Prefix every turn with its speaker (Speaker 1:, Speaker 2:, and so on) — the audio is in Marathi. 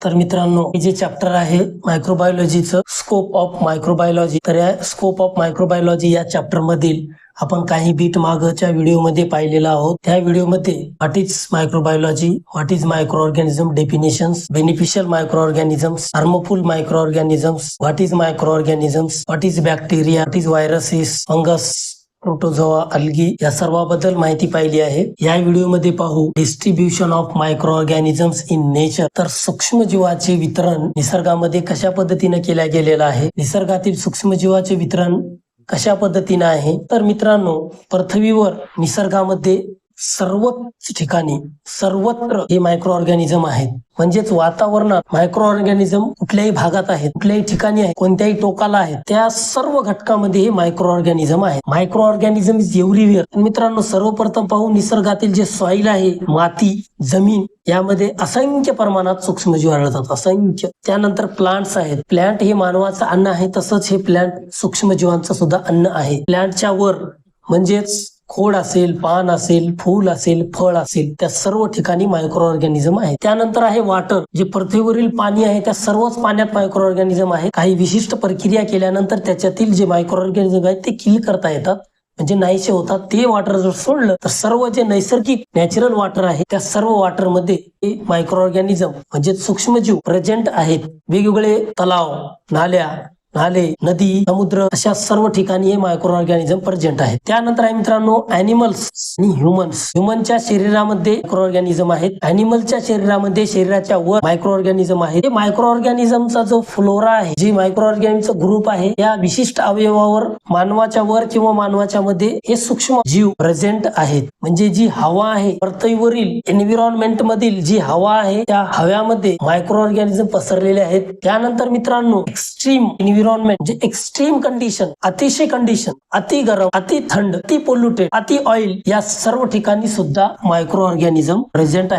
Speaker 1: तर मित्रांनो, हे जे चॅप्टर आहे मायक्रोबायोलॉजीचं स्कोप ऑफ मायक्रोबायोलॉजी, तर या स्कोप ऑफ मायक्रोबायोलॉजी या चॅप्टर मधील आपण काही बीट मागच्या व्हिडिओमध्ये पाहिलेला आहोत. त्या व्हिडिओमध्ये what is microbiology, what is micro organism definitions, beneficial micro organisms, harmful micro organisms, what is micro organisms, what is bacteria, what is viruses, fungus, protozoa, algae या सर्वांबद्दल माहिती पाहिली आहे. या व्हिडिओमध्ये पाहू distribution of micro organisms in nature. तर सूक्ष्मजीवाचे वितरण निसर्गामध्ये कशा पद्धतीने केल्या गेलेलं आहे, निसर्गातील सूक्ष्मजीवाचे वितरण कशा पद्धतीने आहे. तर मित्रांनो, पृथ्वीवर निसर्गामध्ये सर्वच ठिकाणी सर्वत्र हे मायक्रो ऑर्गॅनिझम आहेत. म्हणजेच वातावरणात मायक्रो ऑर्गॅनिझम कुठल्याही भागात आहेत, कुठल्याही ठिकाणी आहे, कोणत्याही टोकाला आहे, त्या सर्व घटकामध्ये हे मायक्रो ऑर्गॅनिझम आहे. Micro organism is everywhere. मित्रांनो, सर्वप्रथम पाहू निसर्गातील जे सॉइल आहे, माती, जमीन, यामध्ये असंख्य प्रमाणात सूक्ष्मजीव आढळतात, असंख्य. त्यानंतर प्लांट्स आहेत. प्लांट हे मानवाचं अन्न आहे, तसंच हे प्लांट सूक्ष्मजीवांचं सुद्धा अन्न आहे. प्लांटच्या वर म्हणजेच खोड असेल, पान असेल, फूल असेल, फळ असेल, त्या सर्व ठिकाणी मायक्रो ऑर्गॅनिझम आहे. त्यानंतर आहे वॉटर, जे पृथ्वीवरील पाणी आहे त्या सर्वच पाण्यात मायक्रो ऑर्गॅनिझम आहे. काही विशिष्ट प्रक्रिया केल्यानंतर त्याच्यातील जे मायक्रो ऑर्गॅनिझम आहेत ते किल करता येतात, म्हणजे नाहीसे होतात. ते वॉटर जर सोडलं तर सर्व जे नैसर्गिक नॅचरल वॉटर आहे त्या सर्व वॉटर मध्ये मायक्रो ऑर्गॅनिझम म्हणजे सूक्ष्मजीव प्रेझेंट आहेत. वेगवेगळे तलाव, नाले, नदी, समुद्र अशा सर्व ठिकाणी हे मायक्रो ऑर्गॅनिझम प्रेझेंट आहेत. त्यानंतर आहे मित्रांनो ॲनिमल्स आणि ह्युमन्स. ह्युमनच्या शरीरामध्ये मायक्रो ऑर्गॅनिझम आहेत. ॲनिमलच्या शरीरामध्ये शरीराच्या वर मायक्रो ऑर्गॅनिझम आहे. हे मायक्रो ऑर्गॅनिझमचा जो फ्लोरा आहे, जी मायक्रो ऑर्गॅनिझमचा ग्रुप आहे, या विशिष्ट अवयवावर मानवाच्या वर किंवा मानवाच्या मध्ये हे सूक्ष्म जीव प्रेझेंट आहेत. म्हणजे जी हवा आहे, पृथ्वीवरील एन्व्हायरमेंट मधील जी हवा आहे त्या हव्यामध्ये मायक्रो ऑर्गॅनिझम पसरलेले आहेत. त्यानंतर मित्रांनो, एक्स्ट्रीम एन्व्हायरमेंट म्हणजे एक्स्ट्रीम कंडिशन, अतिशय कंडिशन, अति गरम, अति थंड, अति पोल्युटेड, अति ऑइल, या सर्व ठिकाणी सुद्धा मायक्रो ऑर्गॅनिझम प्रेझेंट आहे.